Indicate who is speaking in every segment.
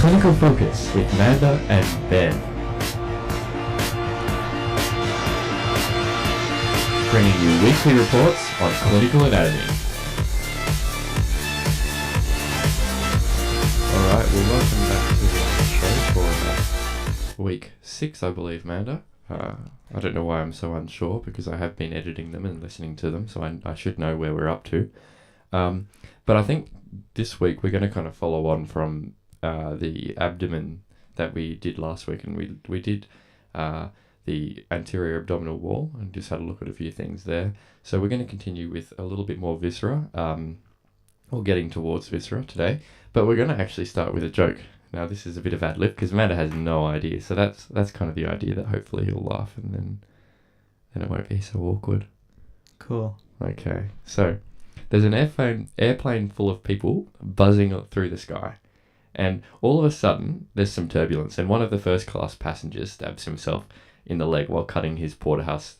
Speaker 1: Clinical Focus with Manda and Ben. Bringing you weekly reports on clinical anatomy. Alright, well welcome back to the show for week 6, I believe, Manda. I don't know why I'm so unsure, because I have been editing them and listening to them, so I should know where we're up to. But I think this week we're going to kind of follow on from the abdomen that we did last week, and we did the anterior abdominal wall and just had a look at a few things there. So we're going to continue with a little bit more viscera, or getting towards viscera today, but we're going to actually start with a joke. Now this is a bit of ad lib because Amanda has no idea, so that's kind of the idea, that hopefully he'll laugh and then it won't be so awkward.
Speaker 2: Cool.
Speaker 1: Okay, so there's an airplane full of people buzzing through the sky, and all of a sudden there's some turbulence, and one of the first class passengers stabs himself in the leg while cutting his porterhouse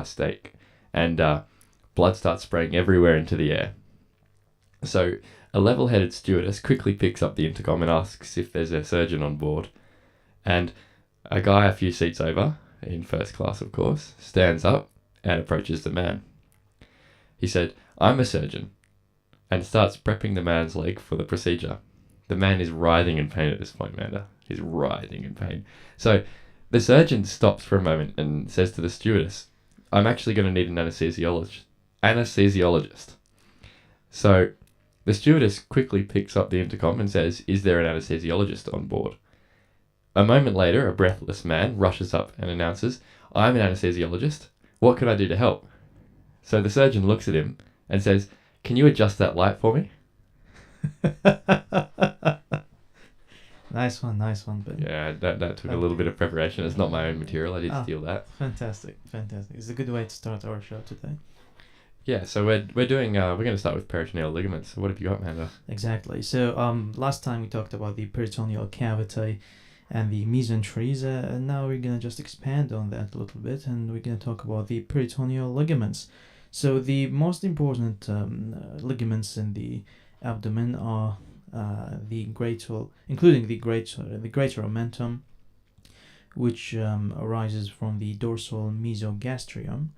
Speaker 1: steak, and blood starts spraying everywhere into the air. So a level-headed stewardess quickly picks up the intercom and asks if there's a surgeon on board, and a guy a few seats over, in first class of course, stands up and approaches the man. He said, "I'm a surgeon," and starts prepping the man's leg for the procedure. The man is writhing in pain at this point, Manda. He's writhing in pain. So the surgeon stops for a moment and says to the stewardess, "I'm actually going to need an anesthesiologist." So the stewardess quickly picks up the intercom and says, "Is there an anesthesiologist on board?" A moment later, a breathless man rushes up and announces, "I'm an anesthesiologist. What can I do to help?" So the surgeon looks at him and says, "Can you adjust that light for me?"
Speaker 2: Nice one, Ben.
Speaker 1: Yeah, that took a little bit of preparation. It's not my own material. I did steal that.
Speaker 2: Fantastic. It's a good way to start our show today.
Speaker 1: Yeah, so we're going to start with peritoneal ligaments. So what have you got, Manda?
Speaker 2: Exactly. So last time we talked about the peritoneal cavity and the mesenteries, and now we're going to just expand on that a little bit, and we're going to talk about the peritoneal ligaments. So the most important ligaments in the abdomen are including the greater omentum, which arises from the dorsal mesogastrium,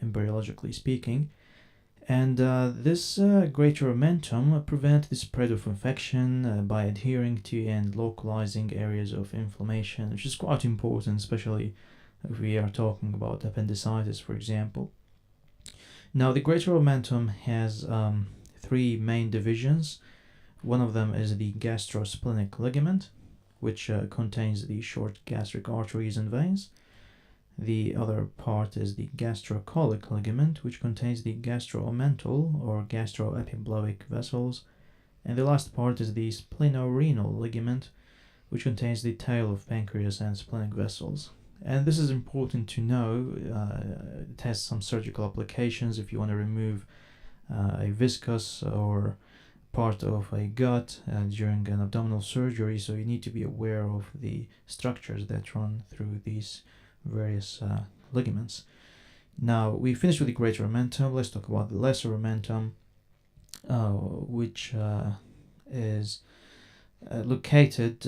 Speaker 2: embryologically speaking. And this greater omentum prevents the spread of infection by adhering to and localizing areas of inflammation, which is quite important, especially if we are talking about appendicitis, for example. Now, the greater omentum has 3 main divisions. One of them is the gastrosplenic ligament, which contains the short gastric arteries and veins. The other part is the gastrocolic ligament, which contains the gastroomental or gastroepibloic vessels. And the last part is the splenorenal ligament, which contains the tail of pancreas and splenic vessels. And this is important to know. It has some surgical applications if you want to remove a viscous or part of a gut during an abdominal surgery, so you need to be aware of the structures that run through these various ligaments. Now, we finished with the greater omentum. Let's talk about the lesser omentum, which is located,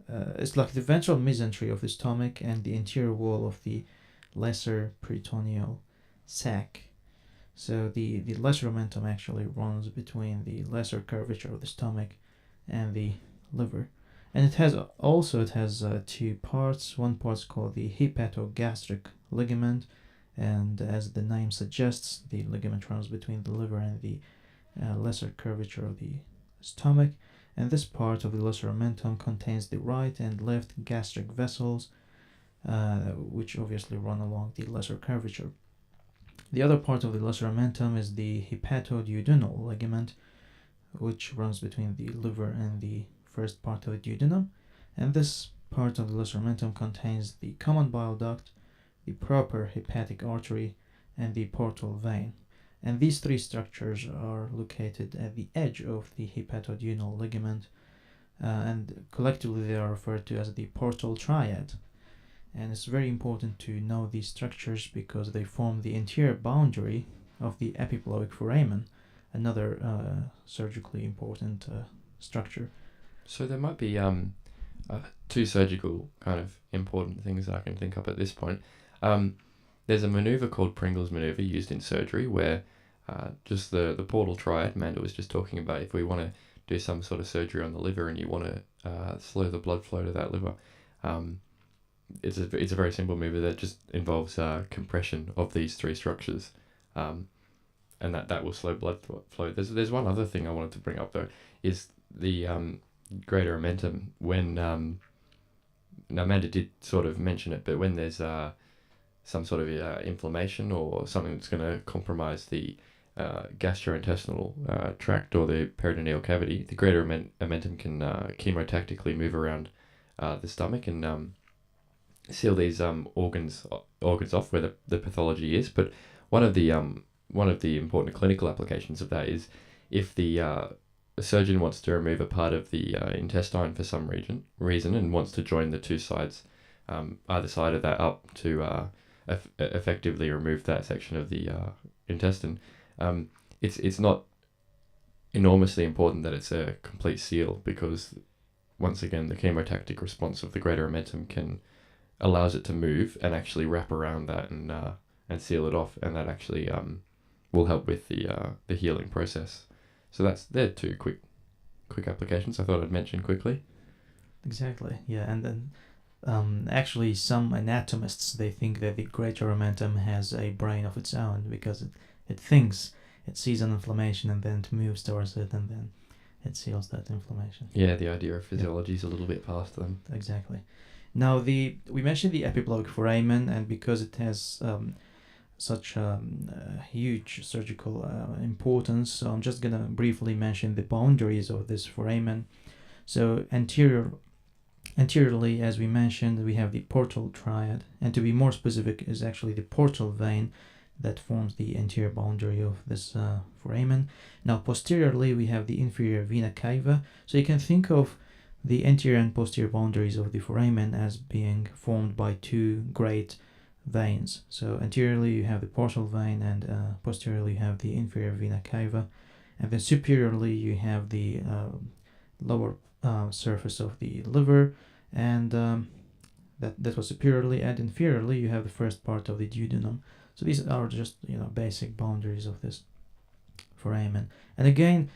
Speaker 2: it's like the ventral mesentery of the stomach and the interior wall of the lesser peritoneal sac. So the lesser omentum actually runs between the lesser curvature of the stomach and the liver. And it has 2 parts. One part is called the hepatogastric ligament, and as the name suggests, the ligament runs between the liver and the lesser curvature of the stomach. And this part of the lesser omentum contains the right and left gastric vessels, which obviously run along the lesser curvature. The other part of the lesser omentum is the hepatoduodenal ligament, which runs between the liver and the first part of the duodenum. And this part of the lesser omentum contains the common bile duct, the proper hepatic artery, and the portal vein. And these 3 structures are located at the edge of the hepatoduodenal ligament, and collectively they are referred to as the portal triad. And it's very important to know these structures because they form the interior boundary of the epibloic foramen, another surgically important structure.
Speaker 1: So there might be two surgical kind of important things that I can think of at this point. There's a maneuver called Pringle's maneuver used in surgery where just the portal triad Manda was just talking about. If we want to do some sort of surgery on the liver and you want to slow the blood flow to that liver, it's a very simple maneuver that just involves compression of these three structures, and that will slow blood flow. There's one other thing I wanted to bring up though, is the greater omentum. When now Amanda did sort of mention it, but when there's some sort of inflammation or something that's going to compromise the gastrointestinal tract or the peritoneal cavity, the greater omentum can chemotactically move around the stomach and seal these organs off where the pathology is. But one of the important clinical applications of that is if the surgeon wants to remove a part of the intestine for some reason and wants to join the two sides, either side of that up to effectively remove that section of the intestine. It's not enormously important that it's a complete seal, because once again the chemotactic response of the greater omentum allows it to move and actually wrap around that and seal it off, and that actually will help with the healing process. So they're two quick applications I thought I'd mention quickly.
Speaker 2: Exactly. Yeah, and then actually some anatomists, they think that the greater omentum has a brain of its own, because it thinks, it sees an inflammation and then it moves towards it and then it seals that inflammation.
Speaker 1: Yeah, the idea of physiology is a little bit past them.
Speaker 2: Exactly. Now we mentioned the epibloic foramen, and because it has such huge surgical importance, so I'm just gonna briefly mention the boundaries of this foramen. So anteriorly, as we mentioned, we have the portal triad, and to be more specific, is actually the portal vein that forms the anterior boundary of this foramen. Now posteriorly, we have the inferior vena cava. So you can think of the anterior and posterior boundaries of the foramen as being formed by two great veins. So anteriorly you have the portal vein, and posteriorly you have the inferior vena cava, and then superiorly you have the lower surface of the liver, and that was superiorly, and inferiorly you have the first part of the duodenum. So these are just basic boundaries of this foramen. And again,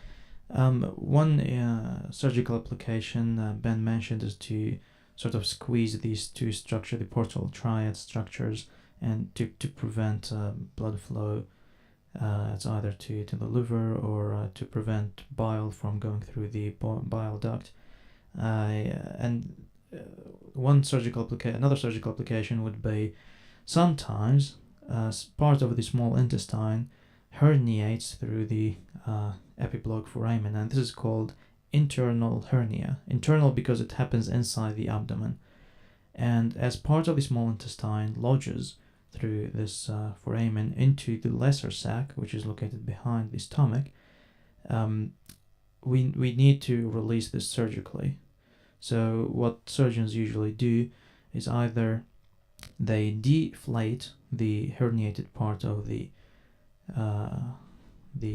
Speaker 2: one surgical application Ben mentioned is to sort of squeeze these two structures, the portal triad structures, and to prevent blood flow. It's either to the liver or to prevent bile from going through the bile duct. And another surgical application would be sometimes part of the small intestine herniates through the epibloic foramen, and this is called internal hernia. Internal because it happens inside the abdomen, and as part of the small intestine lodges through this foramen into the lesser sac, which is located behind the stomach, we need to release this surgically. So what surgeons usually do is either they deflate the herniated part of the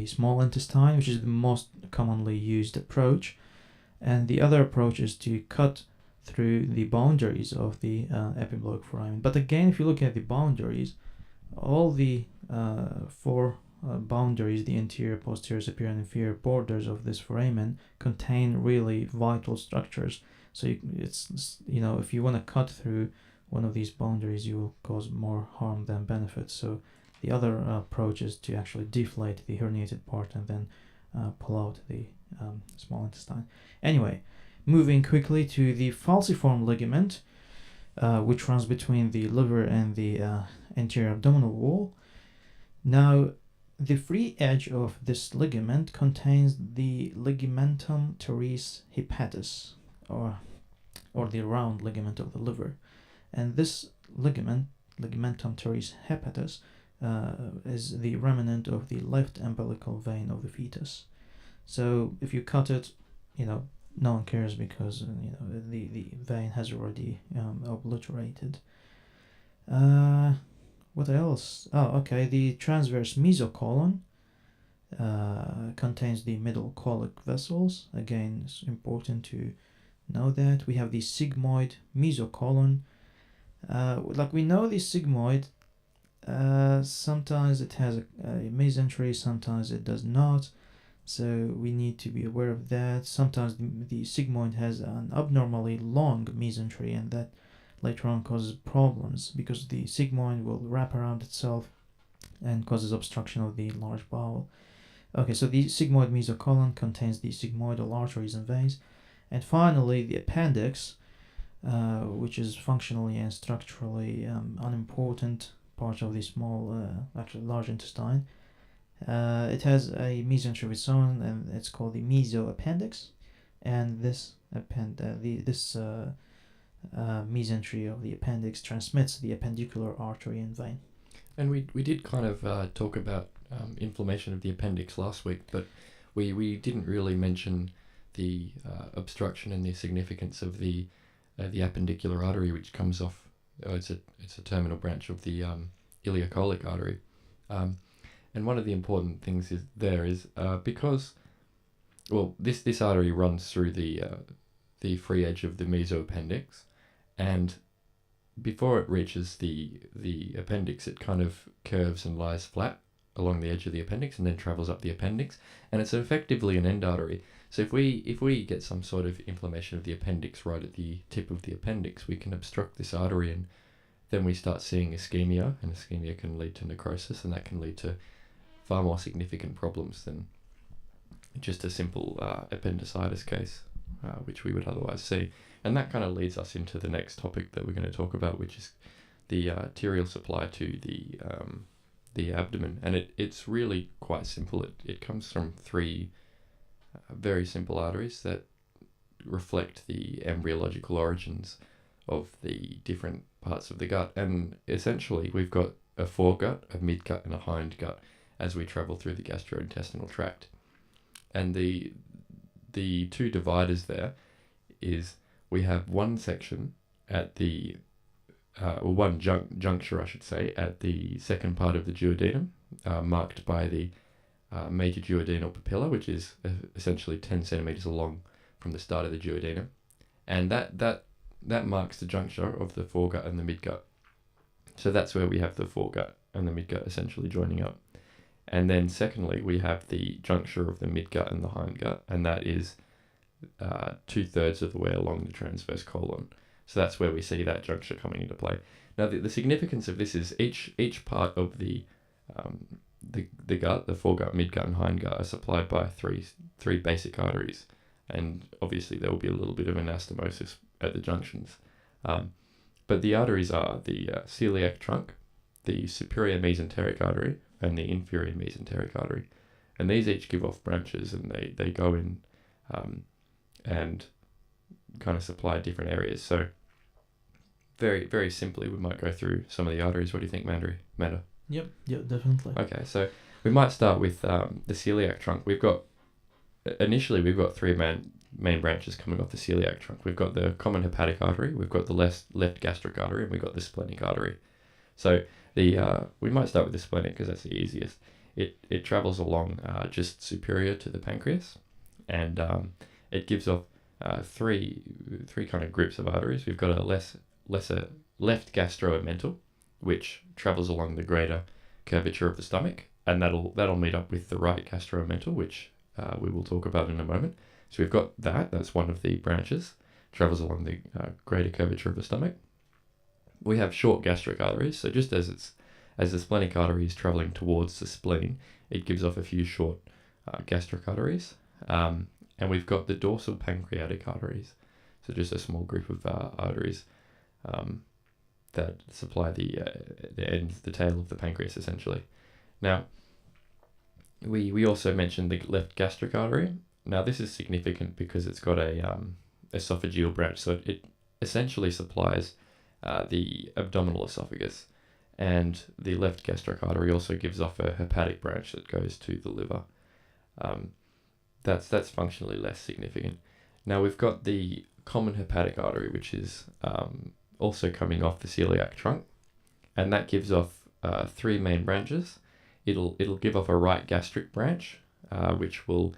Speaker 2: small intestine, which is the most commonly used approach, and the other approach is to cut through the boundaries of the epibloic foramen. But again, if you look at the boundaries, all the four boundaries, the anterior, posterior, superior, and inferior borders of this foramen contain really vital structures. So it's if you want to cut through one of these boundaries, you will cause more harm than benefit. So the other approach is to actually deflate the herniated part and then pull out the small intestine. Anyway, moving quickly to the falciform ligament, which runs between the liver and the anterior abdominal wall. Now, the free edge of this ligament contains the ligamentum teres hepatis, or the round ligament of the liver. And this ligament, ligamentum teres hepatis, is the remnant of the left umbilical vein of the fetus. So if you cut it, no one cares, because the vein has already obliterated. What else? Oh, okay. The transverse mesocolon contains the middle colic vessels. Again, it's important to know that. We have the sigmoid mesocolon. Like we know the sigmoid, sometimes it has a mesentery, sometimes it does not. So we need to be aware of that. Sometimes the sigmoid has an abnormally long mesentery, and that later on causes problems because the sigmoid will wrap around itself and causes obstruction of the large bowel. Okay, so the sigmoid mesocolon contains the sigmoidal arteries and veins. And finally, the appendix, which is functionally and structurally unimportant part of the actually large intestine. It has a mesentery of its own, and it's called the mesoappendix. And this mesentery of the appendix transmits the appendicular artery and vein.
Speaker 1: And we did kind of talk about inflammation of the appendix last week, but we didn't really mention the obstruction and the significance of the appendicular artery, which comes off. It's a terminal branch of the ileocolic artery, and one of the important things is because this artery runs through the free edge of the mesoappendix, and before it reaches the appendix, it kind of curves and lies flat along the edge of the appendix and then travels up the appendix, and it's effectively an end artery. So if we get some sort of inflammation of the appendix right at the tip of the appendix, we can obstruct this artery, and then we start seeing ischemia, and ischemia can lead to necrosis, and that can lead to far more significant problems than just a simple appendicitis case, which we would otherwise see. And that kind of leads us into the next topic that we're going to talk about, which is the arterial supply to the abdomen. And it's really quite simple. It comes from three very simple arteries that reflect the embryological origins of the different parts of the gut. And essentially, we've got a foregut, a midgut, and a hindgut as we travel through the gastrointestinal tract. And the two dividers there is we have one section at the one juncture, I should say, at the second part of the duodenum, marked by the major duodenal papilla, which is essentially 10 centimeters along from the start of the duodenum, and that marks the juncture of the foregut and the midgut. So that's where we have the foregut and the midgut essentially joining up. And then secondly, we have the juncture of the midgut and the hindgut, and that is 2/3 of the way along the transverse colon. So that's where we see that juncture coming into play. Now, the significance of this is each part of the gut, the foregut, midgut, and hindgut, are supplied by three basic arteries, and obviously there will be a little bit of anastomosis at the junctions. But the arteries are the celiac trunk, the superior mesenteric artery, and the inferior mesenteric artery, and these each give off branches, and they go in and kind of supply different areas. So very, very simply, we might go through some of the arteries. What do you think, Manda?
Speaker 2: Yep, definitely.
Speaker 1: Okay, so we might start with the celiac trunk. We've got three main branches coming off the celiac trunk. We've got the common hepatic artery, we've got the left gastric artery, and we've got the splenic artery. So we might start with the splenic because that's the easiest. It travels along just superior to the pancreas, and it gives off three kind of groups of arteries. We've got a lesser left gastromental, which travels along the greater curvature of the stomach, and that'll meet up with the right gastromental, which we will talk about in a moment. So we've got that's one of the branches, travels along the greater curvature of the stomach. We have short gastric arteries, so just as the splenic artery is traveling towards the spleen, it gives off a few short gastric arteries. And we've got the dorsal pancreatic arteries, so just a small group of arteries that supply the tail of the pancreas, essentially. Now, we also mentioned the left gastric artery. Now, this is significant because it's got a esophageal branch, so it essentially supplies the abdominal esophagus, and the left gastric artery also gives off a hepatic branch that goes to the liver. That's functionally less significant. Now we've got the common hepatic artery, which is also coming off the celiac trunk, and that gives off three main branches. It'll give off a right gastric branch, which will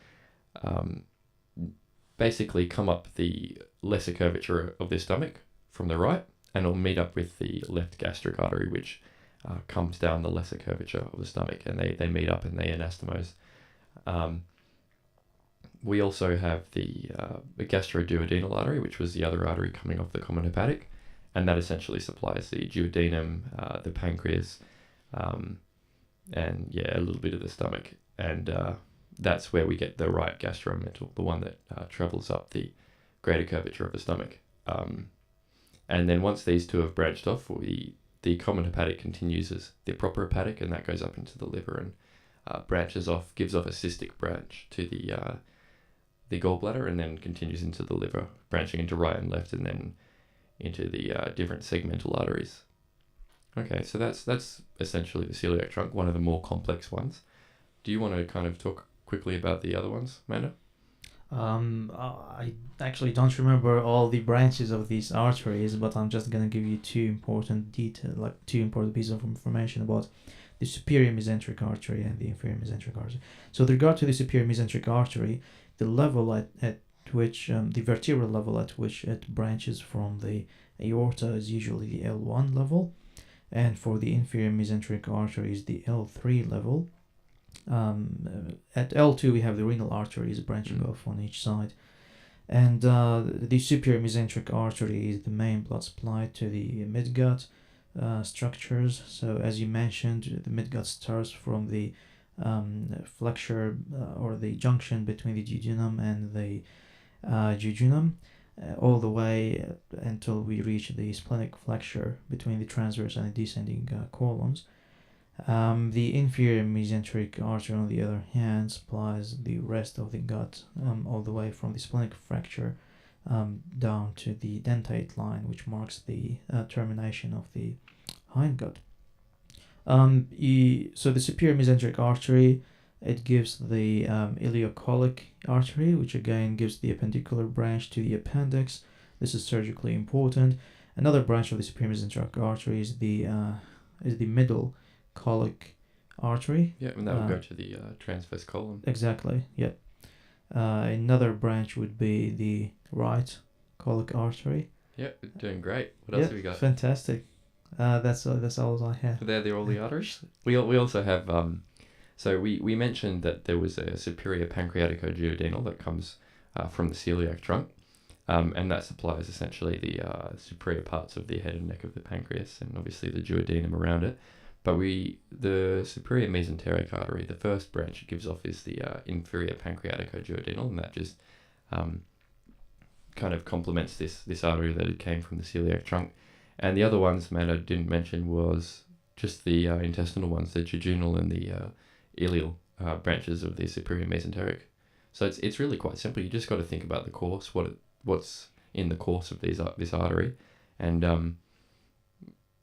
Speaker 1: basically come up the lesser curvature of the stomach from the right, and it'll meet up with the left gastric artery, which comes down the lesser curvature of the stomach, and they meet up and they anastomose. We also have the gastroduodenal artery, which was the other artery coming off the common hepatic, and that essentially supplies the duodenum, the pancreas, and a little bit of the stomach. And that's where we get the right gastromental, the one that travels up the greater curvature of the stomach. And then once these two have branched off, the common hepatic continues as the proper hepatic, and that goes up into the liver and branches off, gives off a cystic branch to the gallbladder, and then continues into the liver, branching into right and left, and then into the different segmental arteries. Okay, so that's essentially the celiac trunk, one of the more complex ones. Do you want to kind of talk quickly about the other ones, Manda?
Speaker 2: I actually don't remember all the branches of these arteries, but I'm just gonna give you two important pieces of information about the superior mesenteric artery and the inferior mesenteric artery. So with regard to the superior mesenteric artery, the level at which, the vertebral level at which it branches from the aorta is usually the L1 level, and for the inferior mesenteric artery is the L3 level. At L2 we have the renal arteries branching off on each side, and the superior mesenteric artery is the main blood supply to the midgut structures. So as you mentioned, the midgut starts from the flexure or the junction between the duodenum and the jejunum, all the way until we reach the splenic flexure between the transverse and the descending colons. The inferior mesenteric artery, on the other hand, supplies the rest of the gut, all the way from the splenic fracture down to the dentate line, which marks the termination of the hindgut. So the superior mesenteric artery, it gives the ileocolic artery, which again gives the appendicular branch to the appendix. This is surgically important. Another branch of the superior mesenteric artery is the middle colic artery.
Speaker 1: Yeah, and that will go to the transverse colon.
Speaker 2: Exactly. Yep. Another branch would be the right colic artery.
Speaker 1: Yep, doing great. What else have we got?
Speaker 2: Fantastic. That's all I have.
Speaker 1: They're all the arteries. We also have so we mentioned that there was a superior pancreatico-duodenal that comes from the celiac trunk, and that supplies essentially the superior parts of the head and neck of the pancreas, and obviously the duodenum around it. But the superior mesenteric artery, the first branch it gives off is the inferior pancreatico-duodenal, and that just kind of complements this artery that it came from the celiac trunk. And the other ones Manda didn't mention was just the intestinal ones, the jejunal and the ileal branches of the superior mesenteric. So it's really quite simple. You just got to think about the course, what's in the course of this artery, and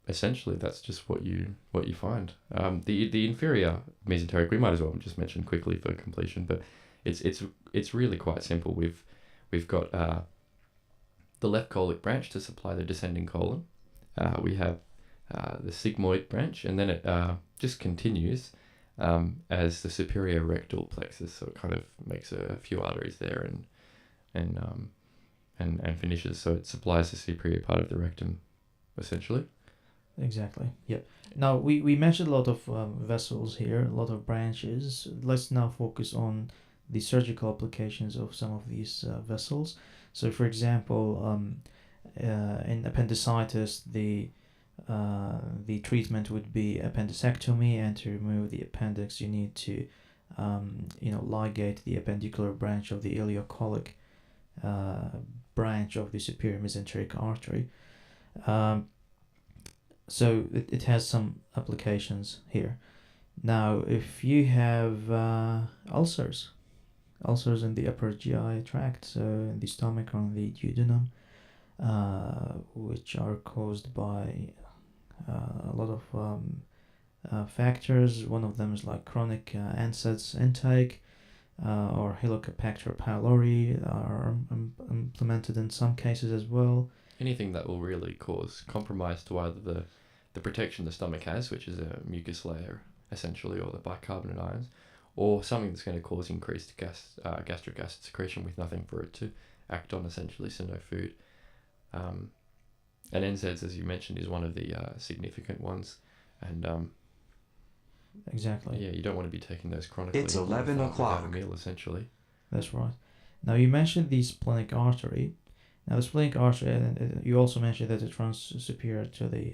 Speaker 1: essentially that's just what you find. The inferior mesenteric we might as well just mention quickly for completion, but it's really quite simple. We've got the left colic branch to supply the descending colon. We have the sigmoid branch, and then it just continues as the superior rectal plexus. So it kind of makes a few arteries there and finishes. So it supplies the superior part of the rectum, essentially.
Speaker 2: Exactly. Yep. Now we mentioned a lot of vessels here, a lot of branches. Let's now focus on the surgical applications of some of these vessels. So, for example, in appendicitis, the treatment would be appendicectomy, and to remove the appendix, you need to ligate the appendicular branch of the ileocolic branch of the superior mesenteric artery. So it has some applications here. Now, if you have ulcers in the upper GI tract, so in the stomach or in the duodenum, which are caused by a lot of factors. One of them is like chronic NSAIDs intake, or Helicobacter pylori are implemented in some cases as well.
Speaker 1: Anything that will really cause compromise to either the protection the stomach has, which is a mucus layer essentially, or the bicarbonate ions, or something that's going to cause increased gastric acid secretion with nothing for it to act on, essentially, so no food. And NSAIDs, as you mentioned, is one of the significant ones, and
Speaker 2: Exactly.
Speaker 1: yeah, you don't want to be taking those chronically.
Speaker 3: It's 11 o'clock.
Speaker 1: Without a meal, essentially.
Speaker 2: That's right. Now you mentioned the splenic artery. Now the splenic artery, you also mentioned that it runs superior to the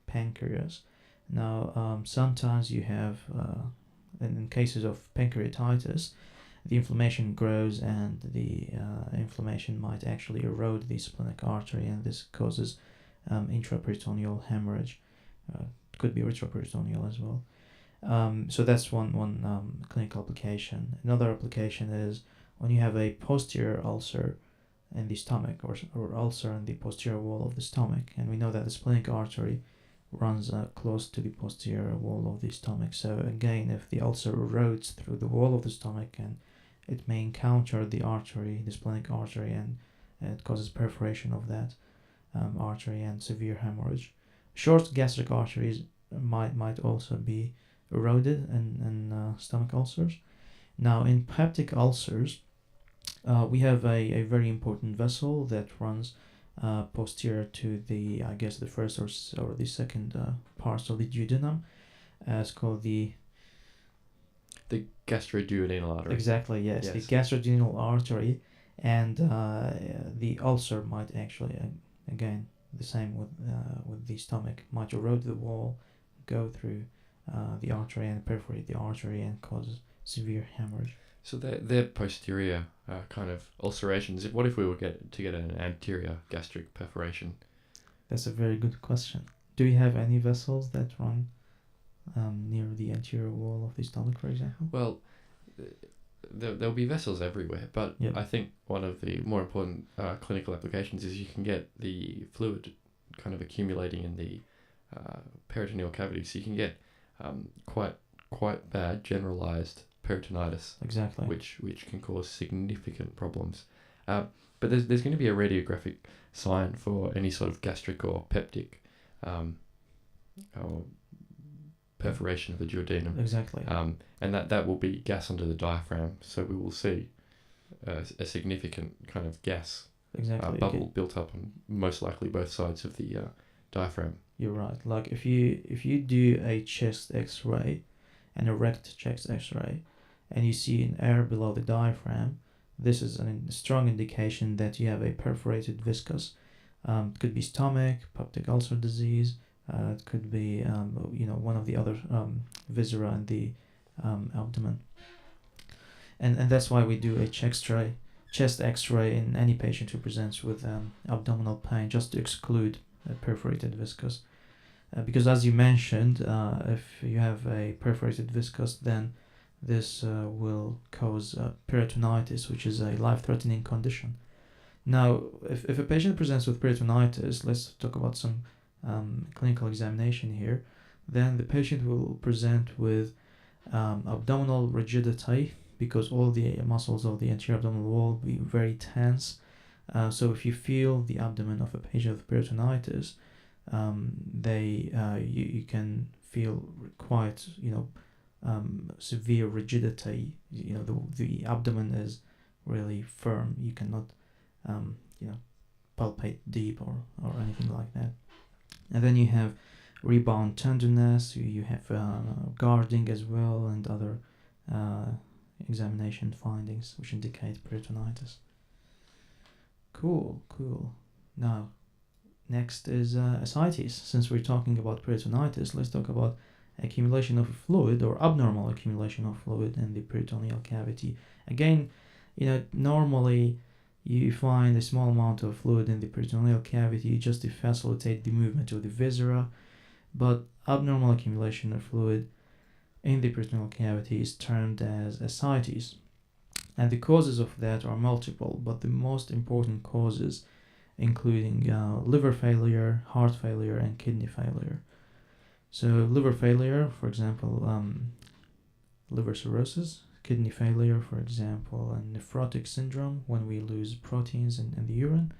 Speaker 2: pancreas. Now sometimes you have, in cases of pancreatitis, the inflammation grows and the inflammation might actually erode the splenic artery, and this causes intraperitoneal hemorrhage. It could be retroperitoneal as well. So that's one clinical application. Another application is when you have a posterior ulcer in the stomach, or ulcer in the posterior wall of the stomach, and we know that the splenic artery runs close to the posterior wall of the stomach. So again, if the ulcer erodes through the wall of the stomach, and it may encounter the artery, the splenic artery, and it causes perforation of that artery and severe hemorrhage. Short gastric arteries might also be eroded in stomach ulcers. Now, in peptic ulcers, we have a very important vessel that runs posterior to the, I guess, the first or the second parts of the duodenum. It's called the
Speaker 1: gastroduodenal artery.
Speaker 2: Exactly, yes, the gastroduodenal artery, and the ulcer might actually, again, the same with the stomach, might erode the wall, go through the artery and perforate the artery and cause severe hemorrhage.
Speaker 1: So they're posterior kind of ulcerations. What if we were to get an anterior gastric perforation?
Speaker 2: That's a very good question. Do you have any vessels that run near the anterior wall of the stomach, for example?
Speaker 1: Well, there'll be vessels everywhere, but
Speaker 2: Yep.
Speaker 1: I think one of the more important clinical applications is you can get the fluid kind of accumulating in the peritoneal cavity, so you can get quite bad generalized peritonitis.
Speaker 2: Exactly.
Speaker 1: Which can cause significant problems. But there's going to be a radiographic sign for any sort of gastric or peptic or perforation of the duodenum.
Speaker 2: Exactly.
Speaker 1: And that will be gas under the diaphragm, so we will see a significant kind of gas bubble built up on most likely both sides of the diaphragm.
Speaker 2: You're right. Like if you do a chest X-ray, an erect chest X-ray, and you see an air below the diaphragm, this is a strong indication that you have a perforated viscous. It could be stomach, peptic ulcer disease. It could be one of the other viscera in the abdomen. And that's why we do a chest X-ray in any patient who presents with abdominal pain, just to exclude perforated viscous. Because as you mentioned, if you have a perforated viscous, then this will cause peritonitis, which is a life-threatening condition. Now, if a patient presents with peritonitis, let's talk about some clinical examination here. Then the patient will present with abdominal rigidity, because all the muscles of the anterior abdominal wall will be very tense. So if you feel the abdomen of a patient with peritonitis, you can feel quite severe rigidity. The abdomen is really firm. You cannot palpate deep or anything like that. And then you have rebound tenderness. You have guarding as well, and other examination findings which indicate peritonitis. Cool. Now, next is ascites. Since we're talking about peritonitis, let's talk about accumulation of fluid, or abnormal accumulation of fluid in the peritoneal cavity. Again, normally you find a small amount of fluid in the peritoneal cavity just to facilitate the movement of the viscera, but abnormal accumulation of fluid in the peritoneal cavity is termed as ascites. And the causes of that are multiple, but the most important causes including liver failure, heart failure, and kidney failure. So liver failure, for example, liver cirrhosis; kidney failure, for example, and nephrotic syndrome, when we lose proteins in the urine;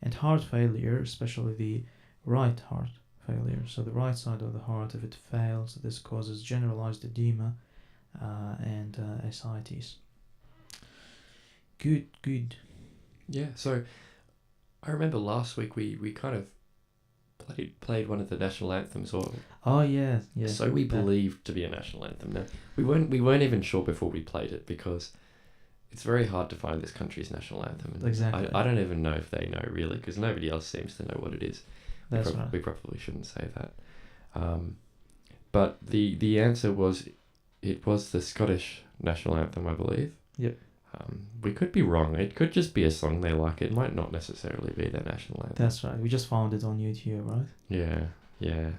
Speaker 2: and heart failure, especially the right heart failure. So the right side of the heart, if it fails, this causes generalized edema and SITs. Good.
Speaker 1: Yeah, so I remember last week we kind of played one of the national anthems, or
Speaker 2: Oh yeah.
Speaker 1: so we believed to be a national anthem. Now we weren't even sure before we played it, because it's very hard to find this country's national anthem. And
Speaker 2: Exactly.
Speaker 1: I don't even know if they know, really, because nobody else seems to know what it is.
Speaker 2: That's right.
Speaker 1: We probably shouldn't say that. But the answer was, it was the Scottish national anthem, I believe.
Speaker 2: Yep.
Speaker 1: We could be wrong. It could just be a song they like. It might not necessarily be their national anthem.
Speaker 2: That's right. We just found it on YouTube, right?
Speaker 1: Yeah.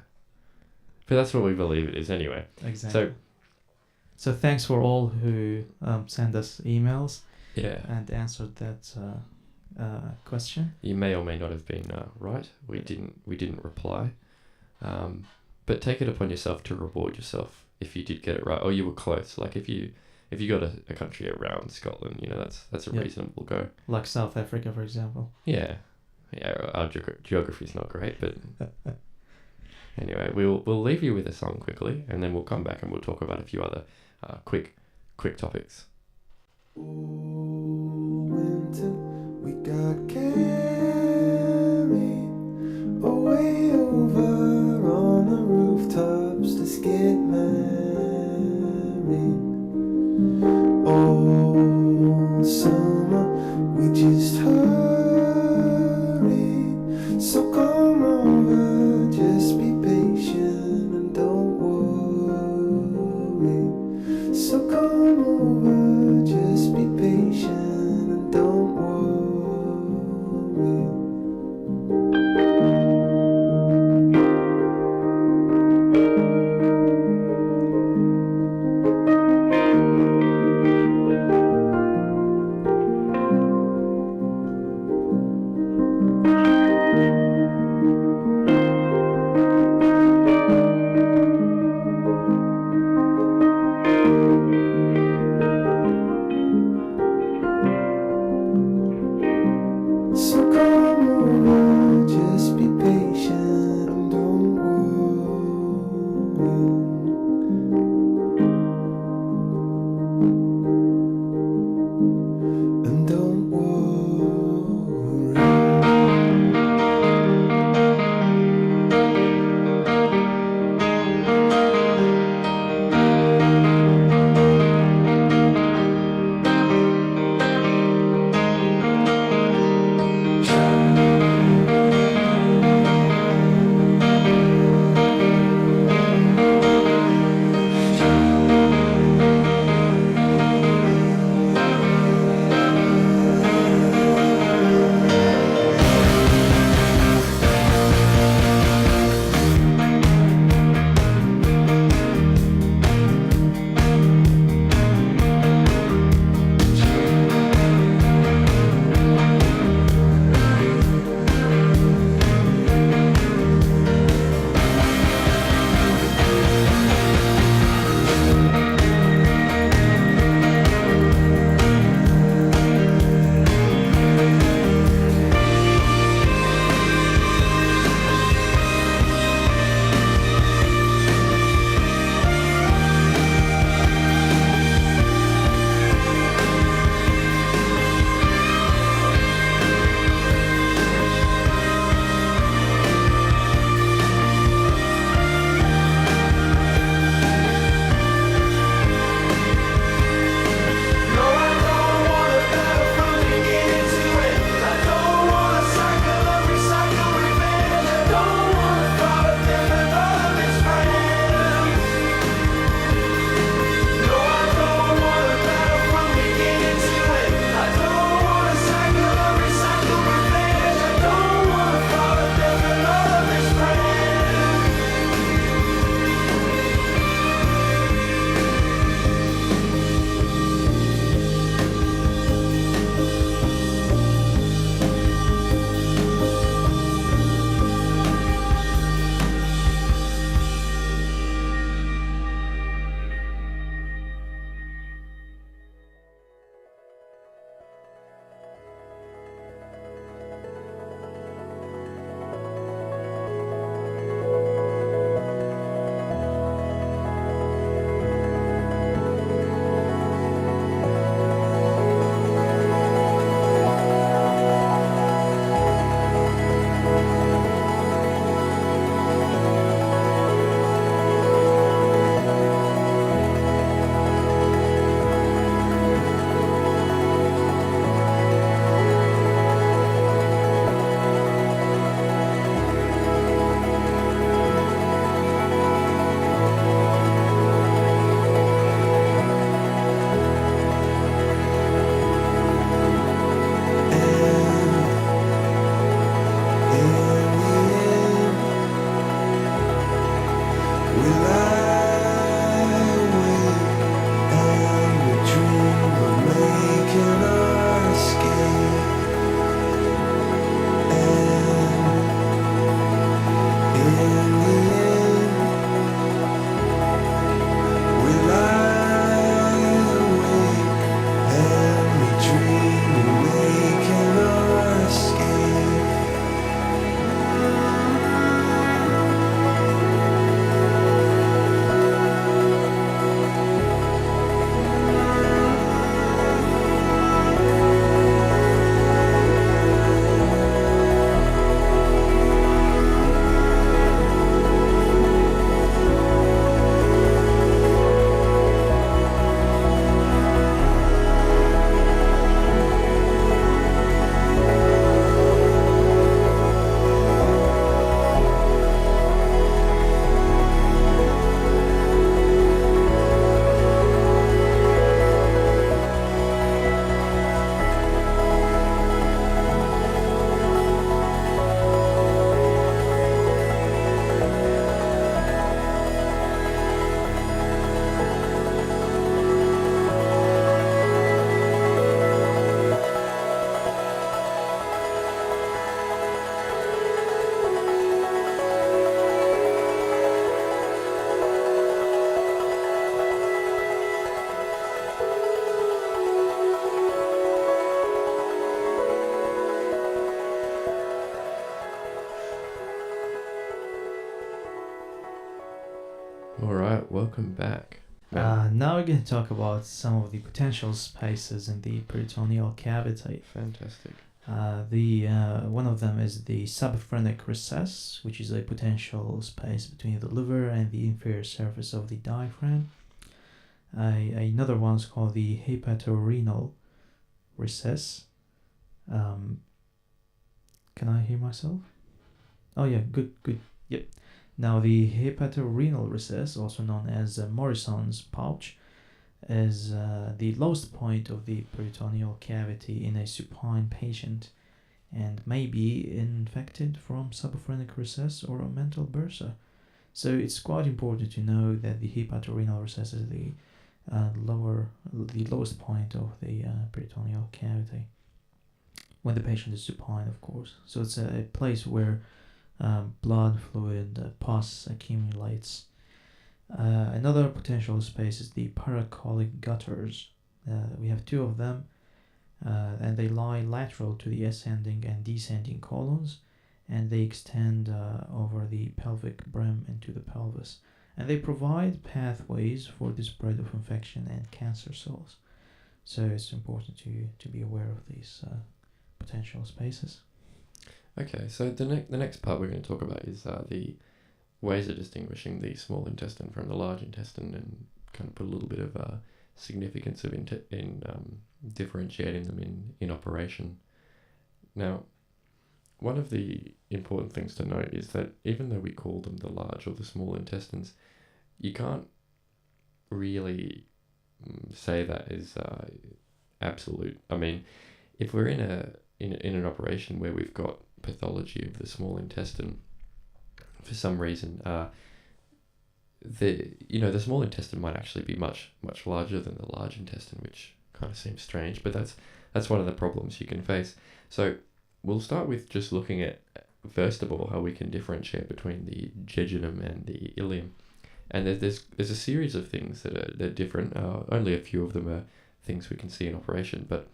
Speaker 1: But that's what we believe it is anyway.
Speaker 2: Exactly. So thanks for all who sent us emails and answered that question.
Speaker 1: You may or may not have been right. We didn't reply. But take it upon yourself to reward yourself if you did get it right, or you were close. Like if you got a country around Scotland, that's a reasonable go.
Speaker 2: Like South Africa, for example.
Speaker 1: Yeah. Our geography's not great, but anyway, we'll leave you with a song quickly, and then we'll come back and we'll talk about a few other quick topics.
Speaker 3: Oh, winter, we got carried away over on the rooftops. Let's get married. Oh, summer, we just hurry. So come over, just be patient and don't worry. So come over, just be patient and don't worry. So come over, just be patient and don't worry. And don't worry.
Speaker 1: All right, welcome back.
Speaker 2: Now we're going to talk about some of the potential spaces in the peritoneal cavity.
Speaker 1: Fantastic.
Speaker 2: One of them is the subphrenic recess, which is a potential space between the liver and the inferior surface of the diaphragm. Another one is called the hepatorenal recess. Can I hear myself? Oh yeah, good. Yep. Now the hepatorenal recess, also known as Morrison's pouch, is the lowest point of the peritoneal cavity in a supine patient, and may be infected from subphrenic recess or a mental bursa. So it's quite important to know that the hepatorenal recess is the lowest point of the peritoneal cavity when the patient is supine, of course. So it's a place where blood fluid, pus accumulates. Another potential space is the paracolic gutters. We have two of them, and they lie lateral to the ascending and descending colons, and they extend over the pelvic brim into the pelvis, and they provide pathways for the spread of infection and cancer cells. So it's important to be aware of these potential spaces.
Speaker 1: Okay, so the next part we're going to talk about is the ways of distinguishing the small intestine from the large intestine, and kind of put a little bit of significance of in differentiating them in operation. Now, one of the important things to note is that even though we call them the large or the small intestines, you can't really say that is absolute. I mean, if we're in an operation where we've got pathology of the small intestine, for some reason, the small intestine might actually be much larger than the large intestine, which kind of seems strange, but that's one of the problems you can face. So we'll start with just looking at, first of all, how we can differentiate between the jejunum and the ileum. And there's a series of things that are different. Only a few of them are things we can see in operation, but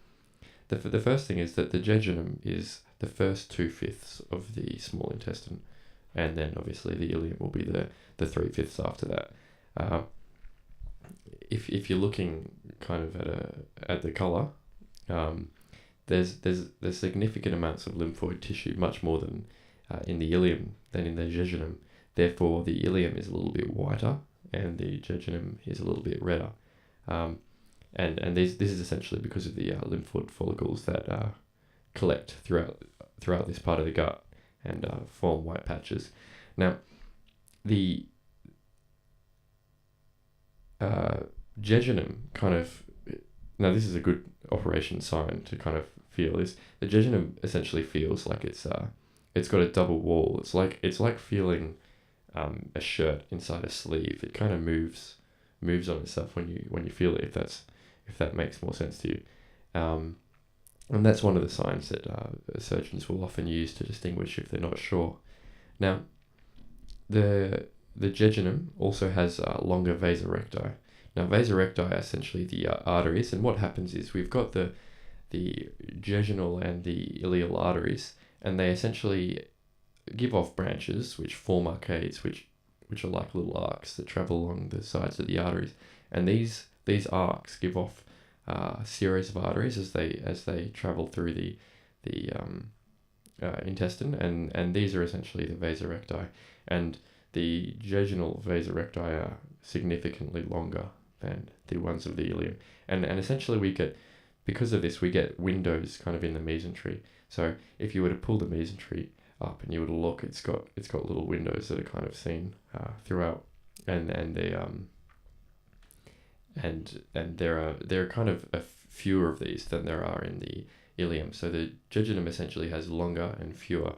Speaker 1: the first thing is that the jejunum is the first 2/5 of the small intestine, and then obviously the ileum will be the 3/5 after that. If you're looking kind of at the color, there's significant amounts of lymphoid tissue, much more than in the ileum than in the jejunum. Therefore, the ileum is a little bit whiter, and the jejunum is a little bit redder. And this is essentially because of the lymphoid follicles that collect throughout this part of the gut and form white patches. Now, the jejunum now this is a good operation sign to kind of feel is the jejunum essentially feels like it's got a double wall. It's like feeling a shirt inside a sleeve. It kind of moves on itself when you feel it, if that makes more sense to you. And that's one of the signs that surgeons will often use to distinguish if they're not sure. Now, the jejunum also has longer vasa recti. Now, vasa recti are essentially the arteries, and what happens is we've got the jejunal and the ileal arteries, and they essentially give off branches which form arcades, which are like little arcs that travel along the sides of the arteries, and these arcs give off a series of arteries as they travel through the intestine, and these are essentially the vasa recti, and the jejunal vasa recti are significantly longer than the ones of the ileum, and essentially because of this we get windows kind of in the mesentery. So if you were to pull the mesentery up and you were to look, it's got little windows that are kind of seen throughout, and they and there are kind of fewer of these than there are in the ileum. So the jejunum essentially has longer and fewer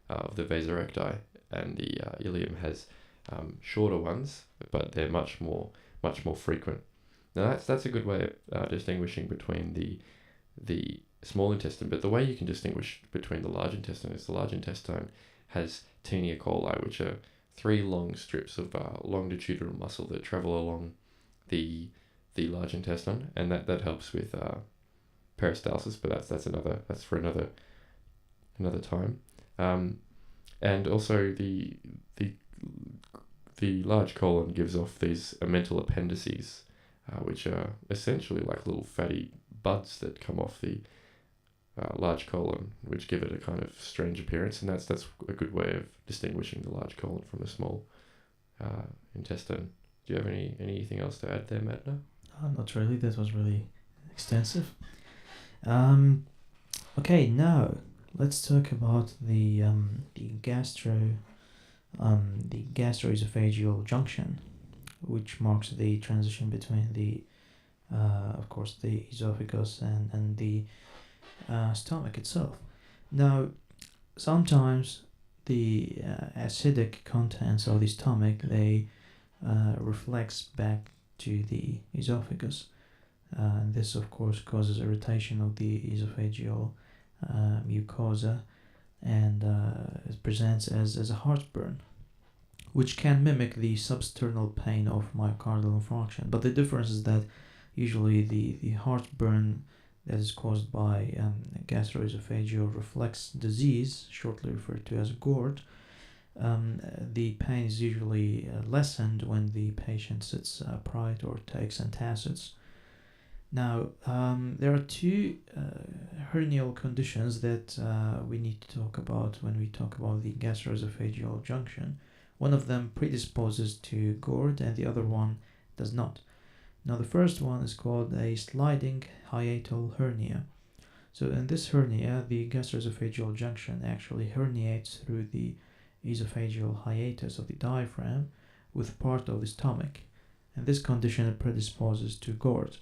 Speaker 1: of the vasa recti, and the ileum has shorter ones, but they're much more frequent. Now that's a good way of distinguishing between the small intestine. But the way you can distinguish between the large intestine is the large intestine has taenia coli, which are 3 long strips of longitudinal muscle that travel along the large intestine, and that helps with peristalsis. But that's for another time. And also the the large colon gives off these mental appendices, which are essentially like little fatty buds that come off the large colon, which give it a kind of strange appearance, and that's a good way of distinguishing the large colon from the small intestine. Do you have anything else to add there, Madna?
Speaker 2: Not really. That was really extensive. Okay, now let's talk about the gastroesophageal junction, which marks the transition between the of course the esophagus and the stomach itself. Now, sometimes the acidic contents of the stomach, they reflects back to the esophagus. And this of course causes irritation of the esophageal mucosa, and it presents as a heartburn, which can mimic the substernal pain of myocardial infarction. But the difference is that usually the heartburn that is caused by gastroesophageal reflux disease, shortly referred to as GORD, the pain is usually lessened when the patient sits upright or takes antacids. Now, there are two hernial conditions that we need to talk about when we talk about the gastroesophageal junction. One of them predisposes to GORD and the other one does not. Now, the first one is called a sliding hiatal hernia. So in this hernia, the gastroesophageal junction actually herniates through the esophageal hiatus of the diaphragm with part of the stomach, and this condition predisposes to GORD.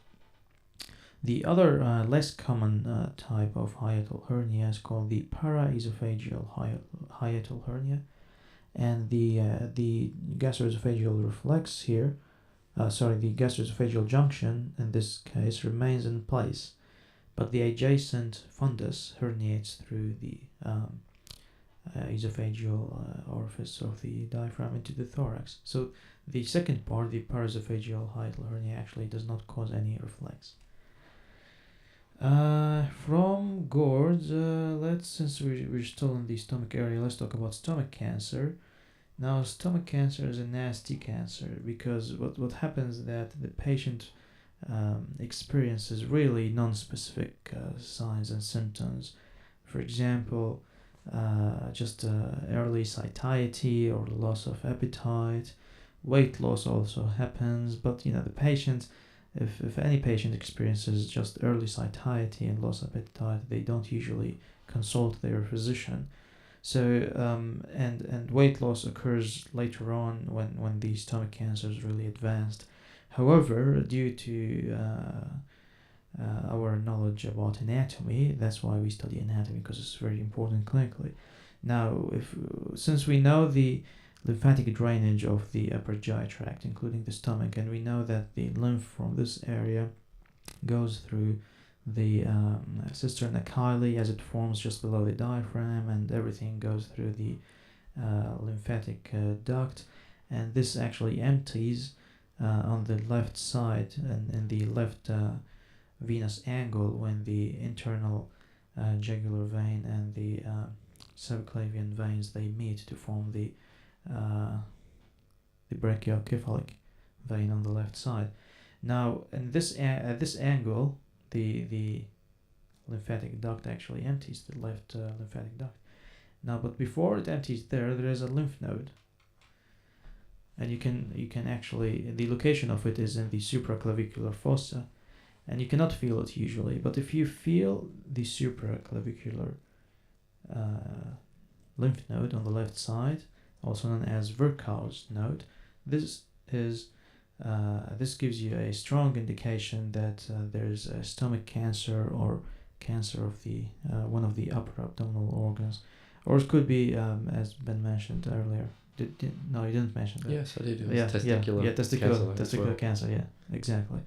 Speaker 2: The other less common type of hiatal hernia is called the paraesophageal hiatal hernia, and the gastroesophageal reflex here, the gastroesophageal junction in this case remains in place, but the adjacent fundus herniates through the esophageal orifice of the diaphragm into the thorax. So the second part, the paraesophageal hiatal hernia, actually does not cause any reflex. From GORD, since we're still in the stomach area, let's talk about stomach cancer. Now, stomach cancer is a nasty cancer because what happens is that the patient experiences really non-specific signs and symptoms. For example, just early satiety or loss of appetite. Weight loss also happens, but the patient, if any patient experiences just early satiety and loss of appetite, they don't usually consult their physician. So and weight loss occurs later on when the stomach cancer is really advanced. However, due to our knowledge about anatomy, that's why we study anatomy, because it's very important clinically. Now, since we know the lymphatic drainage of the upper GI tract, including the stomach, and we know that the lymph from this area goes through the cisterna chyli as it forms just below the diaphragm, and everything goes through the lymphatic duct, and this actually empties on the left side and in the left venous angle when the internal jugular vein and the subclavian veins, they meet to form the brachiocephalic vein on the left side. Now, in this at this angle, the lymphatic duct actually empties the left lymphatic duct. Now, but before it empties there is a lymph node, and you can actually, the location of it is in the supraclavicular fossa, and you cannot feel it usually. But if you feel the supraclavicular lymph node on the left side, also known as Virchow's node, this gives you a strong indication that there's a stomach cancer or cancer of the one of the upper abdominal organs, or it could be, as Ben mentioned earlier. No, you didn't mention that.
Speaker 1: Yes, I did. It was
Speaker 2: testicular cancer. Yeah, exactly.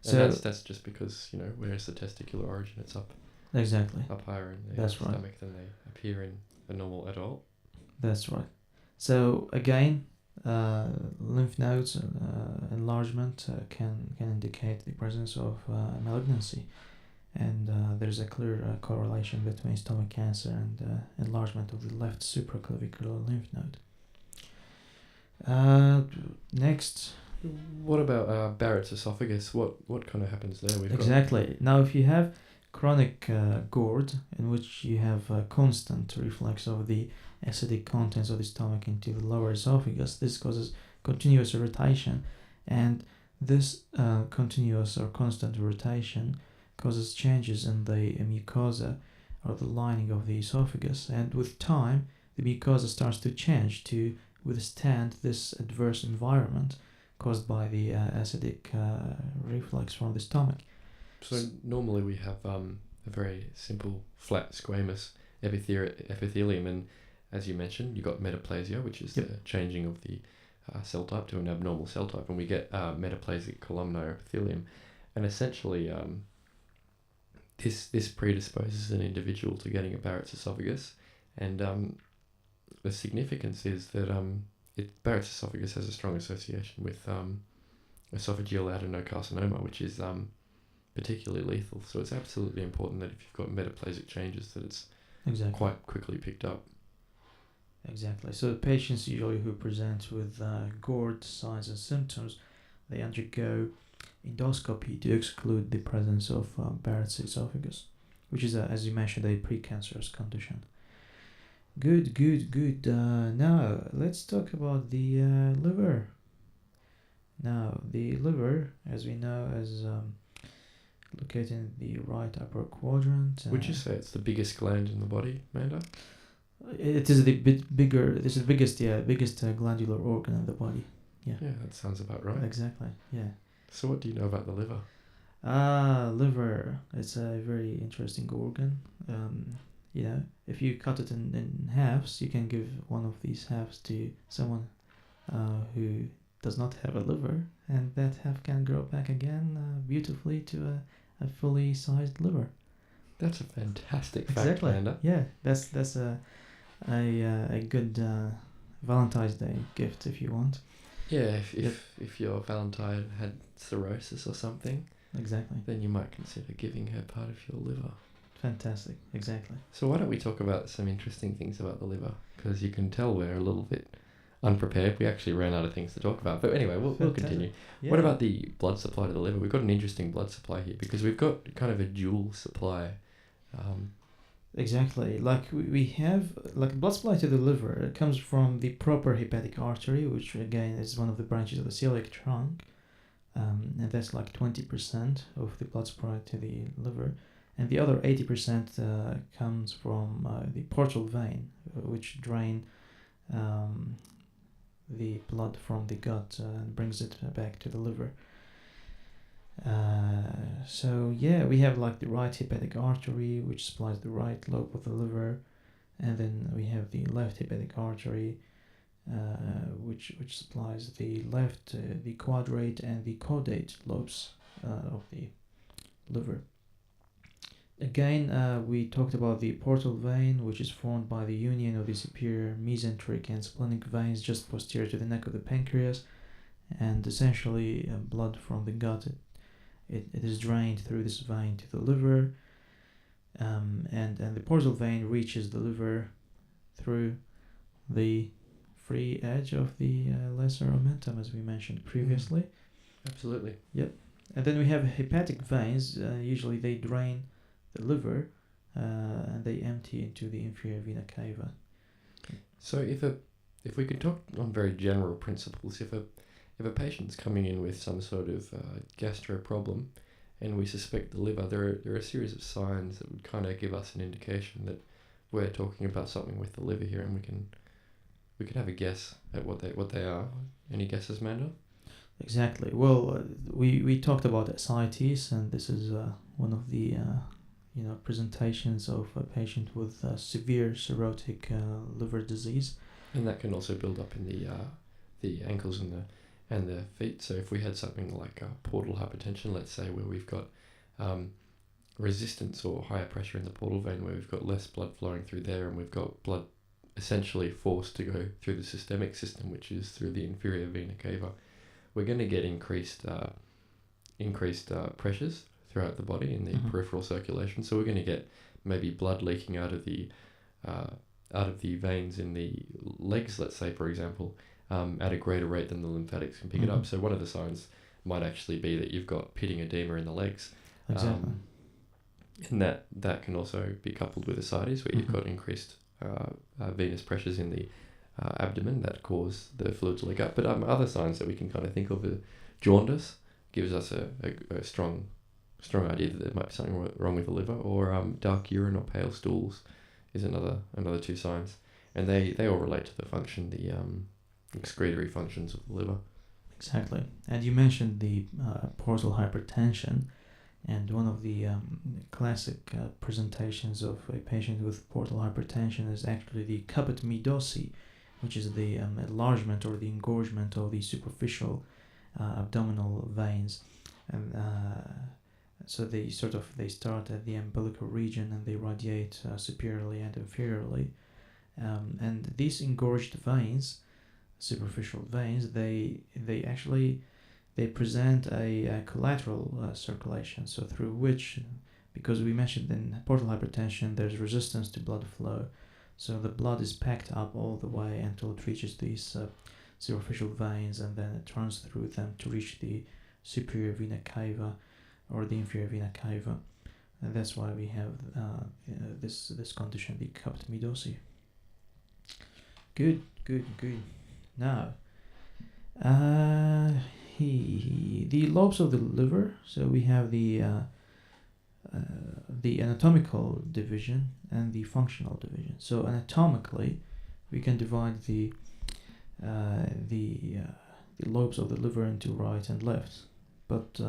Speaker 1: And so that's just because where's the testicular origin? It's up higher in the stomach than they appear in a normal adult.
Speaker 2: That's right. So again, lymph nodes enlargement can indicate the presence of malignancy, and there's a clear correlation between stomach cancer and enlargement of the left supraclavicular lymph node. Next,
Speaker 1: What about Barrett's esophagus? What kind of happens there? We've
Speaker 2: exactly. Now, if you have chronic GORD, in which you have a constant reflux of the acidic contents of the stomach into the lower esophagus, this causes continuous irritation, and this continuous or constant irritation causes changes in the mucosa or the lining of the esophagus, and with time, the mucosa starts to change to withstand this adverse environment caused by the acidic reflux from the stomach.
Speaker 1: So normally we have a very simple flat squamous epithelium, and as you mentioned, you got metaplasia, which is
Speaker 2: Yep.
Speaker 1: the changing of the cell type to an abnormal cell type, and we get metaplasic columnar epithelium, and essentially this predisposes an individual to getting a Barrett's esophagus, and the significance is that Barrett's esophagus has a strong association with esophageal adenocarcinoma, which is particularly lethal. So it's absolutely important that if you've got metaplasic changes, that it's
Speaker 2: Exactly.
Speaker 1: quite quickly picked up.
Speaker 2: Exactly. So patients usually who present with GORD signs and symptoms, they undergo endoscopy to exclude the presence of Barrett's esophagus, which is, as you mentioned, a precancerous condition. Good. Now, let's talk about the liver. Now, the liver, as we know, is located in the right upper quadrant.
Speaker 1: Would you say it's the biggest gland in the body, Manda?
Speaker 2: It is the bigger. This is the biggest glandular organ in the body. Yeah.
Speaker 1: Yeah, that sounds about right.
Speaker 2: Exactly. Yeah.
Speaker 1: So what do you know about the liver?
Speaker 2: Liver. It's a very interesting organ. If you cut it in halves, you can give one of these halves to someone who does not have a liver, and that half can grow back again beautifully to a fully sized liver.
Speaker 1: That's a fantastic fact,
Speaker 2: Exactly.
Speaker 1: Manda.
Speaker 2: Yeah, that's a good Valentine's Day gift if you want.
Speaker 1: Yeah, if your Valentine had cirrhosis or something,
Speaker 2: Exactly.
Speaker 1: then you might consider giving her part of your liver.
Speaker 2: Fantastic. Exactly.
Speaker 1: So why don't we talk about some interesting things about the liver? Because you can tell we're a little bit unprepared. We actually ran out of things to talk about. But anyway, we'll continue.
Speaker 2: Yeah.
Speaker 1: What about the blood supply to the liver? We've got an interesting blood supply here because we've got kind of a dual supply.
Speaker 2: Exactly. Like we have like blood supply to the liver. It comes from the proper hepatic artery, which again is one of the branches of the celiac trunk, and that's like 20% of the blood supply to the liver, and the other 80% comes from the portal vein, which drain the blood from the gut and brings it back to the liver. So yeah, we have like the right hepatic artery, which supplies the right lobe of the liver, and then we have the left hepatic artery, which supplies the left, the quadrate and the caudate lobes of the liver. Again, we talked about the portal vein, which is formed by the union of the superior mesenteric and splenic veins just posterior to the neck of the pancreas, and essentially blood from the gut. It is drained through this vein to the liver, and the portal vein reaches the liver through the free edge of the lesser omentum, as we mentioned previously.
Speaker 1: Absolutely.
Speaker 2: And then we have hepatic veins. Usually they drain the liver and they empty into the inferior vena cava.
Speaker 1: So if we could talk on very general principles, if a patient's coming in with some sort of gastro problem and we suspect the liver, there are a series of signs that would kind of give us an indication that we're talking about something with the liver here, and we can have a guess at what they are. Any guesses, Manda?
Speaker 2: Exactly. Well, we talked about ascites, and this is one of the presentations of a patient with severe cirrhotic liver disease.
Speaker 1: And that can also build up in the ankles and the feet. So if we had something like portal hypertension, let's say, where we've got resistance or higher pressure in the portal vein, where we've got less blood flowing through there, and we've got blood essentially forced to go through the systemic system, which is through the inferior vena cava, we're going to get increased pressures throughout the body in the peripheral circulation. So we're going to get maybe blood leaking out of the veins in the legs, let's say, for example, at a greater rate than the lymphatics can pick it up. So one of the signs might actually be that you've got pitting edema in the legs.
Speaker 2: Exactly.
Speaker 1: And that can also be coupled with ascites, where you've got increased venous pressures in the abdomen that cause the fluid to leak up. But other signs that we can kind of think of are jaundice, gives us a strong idea that there might be something wrong with the liver, or dark urine or pale stools is another two signs, and they all relate to the function, the excretory functions of the liver.
Speaker 2: Exactly. And you mentioned the portal hypertension, and one of the classic presentations of a patient with portal hypertension is actually the caput-midossi, which is the enlargement or the engorgement of the superficial abdominal veins. And so they start at the umbilical region and they radiate superiorly and inferiorly. And these engorged veins, superficial veins, they present a collateral circulation, so through which, because we mentioned in portal hypertension there's resistance to blood flow, so the blood is packed up all the way until it reaches these superficial veins, and then it runs through them to reach the superior vena cava or the inferior vena cava, and that's why we have this condition, the caput-midossi. Good. Now, the lobes of the liver. So we have the anatomical division and the functional division. So anatomically, we can divide the lobes of the liver into right and left, but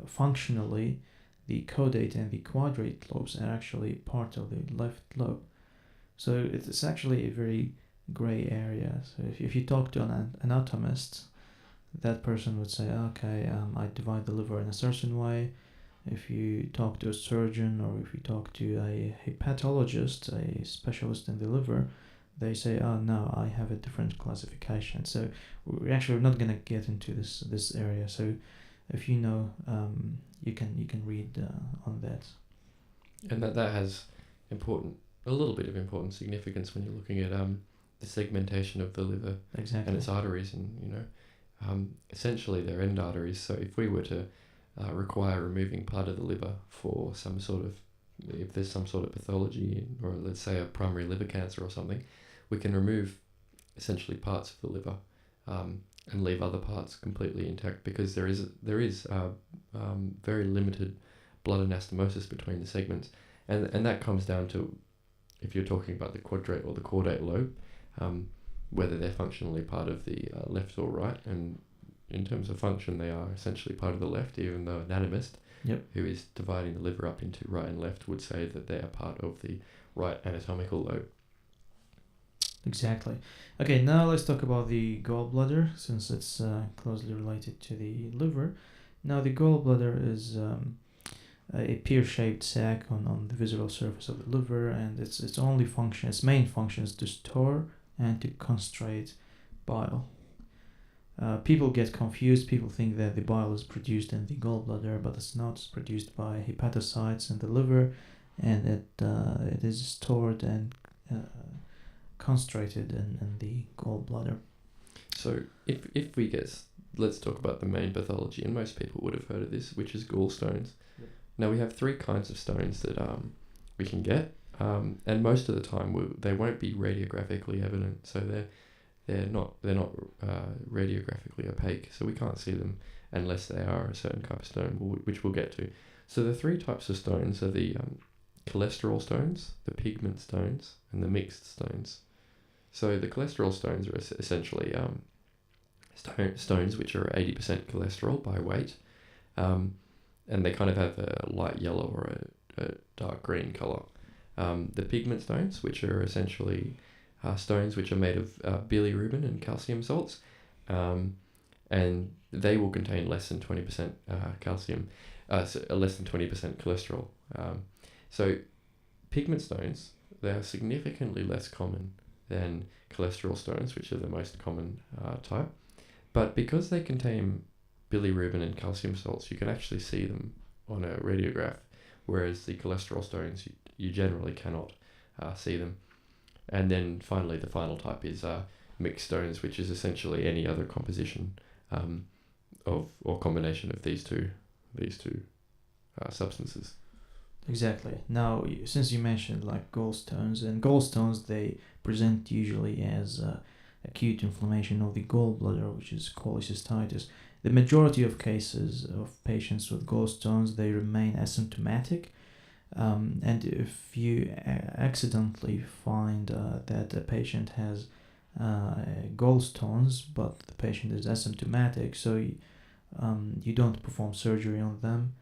Speaker 2: functionally, the caudate and the quadrate lobes are actually part of the left lobe. So it's actually a very gray area. So if you talk to an anatomist, that person would say, okay, I divide the liver in a certain way. If you talk to a surgeon, or if you talk to a hepatologist, a specialist in the liver, they say, oh no, I have a different classification. So we're actually not going to get into this area. So if you know, you can read on that.
Speaker 1: And that has a little bit of important significance when you're looking at the segmentation of the liver.
Speaker 2: Exactly.
Speaker 1: And its arteries, and essentially they're end arteries. So if we were to require removing part of the liver for if there's some sort of pathology, or let's say a primary liver cancer or something, we can remove essentially parts of the liver and leave other parts completely intact, because there is very limited blood anastomosis between the segments, and that comes down to, if you're talking about the quadrate or the caudate lobe, whether they're functionally part of the left or right. And in terms of function, they are essentially part of the left, even though an anatomist who is dividing the liver up into right and left would say that they are part of the right anatomical lobe.
Speaker 2: Exactly. Okay, now let's talk about the gallbladder, since it's closely related to the liver. Now the gallbladder is a pear-shaped sac on the visceral surface of the liver, and its main function is to store and to concentrate bile. People get confused. People think that the bile is produced in the gallbladder, but it's not. It's produced by hepatocytes in the liver, and it is stored and concentrated in the gallbladder.
Speaker 1: So if we guess, let's talk about the main pathology, and most people would have heard of this, which is gallstones.
Speaker 2: Yep.
Speaker 1: Now we have three kinds of stones that we can get, and most of the time they won't be radiographically evident. So they're not radiographically opaque, so we can't see them unless they are a certain type of stone, which we'll get to. So the three types of stones are the cholesterol stones, the pigment stones, and the mixed stones. So the cholesterol stones are essentially stones which are 80% cholesterol by weight, and they kind of have a light yellow or a dark green colour. The pigment stones, which are essentially stones which are made of bilirubin and calcium salts, and they will contain less than 20% calcium, less than 20% cholesterol. So pigment stones, they are significantly less common than cholesterol stones, which are the most common type. But because they contain bilirubin and calcium salts, you can actually see them on a radiograph, whereas the cholesterol stones, you generally cannot see them. And then finally, the final type is mixed stones, which is essentially any other composition of or combination of these two substances.
Speaker 2: Exactly. Now, since you mentioned like gallstones, and gallstones, they present usually as acute inflammation of the gallbladder, which is cholecystitis. The majority of cases of patients with gallstones, they remain asymptomatic. And if you accidentally find that a patient has gallstones, but the patient is asymptomatic, so you don't perform surgery on them,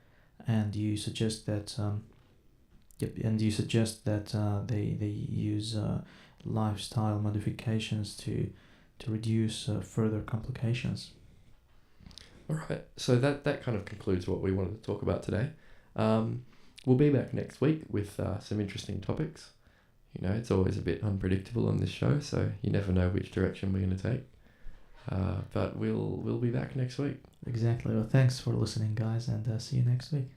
Speaker 2: and you suggest that they use lifestyle modifications to reduce further complications.
Speaker 1: All right, so that kind of concludes what we wanted to talk about today. We'll be back next week with some interesting topics. You know, it's always a bit unpredictable on this show, so you never know which direction we're going to take. But we'll be back next week.
Speaker 2: Exactly. Well, thanks for listening, guys, and see you next week.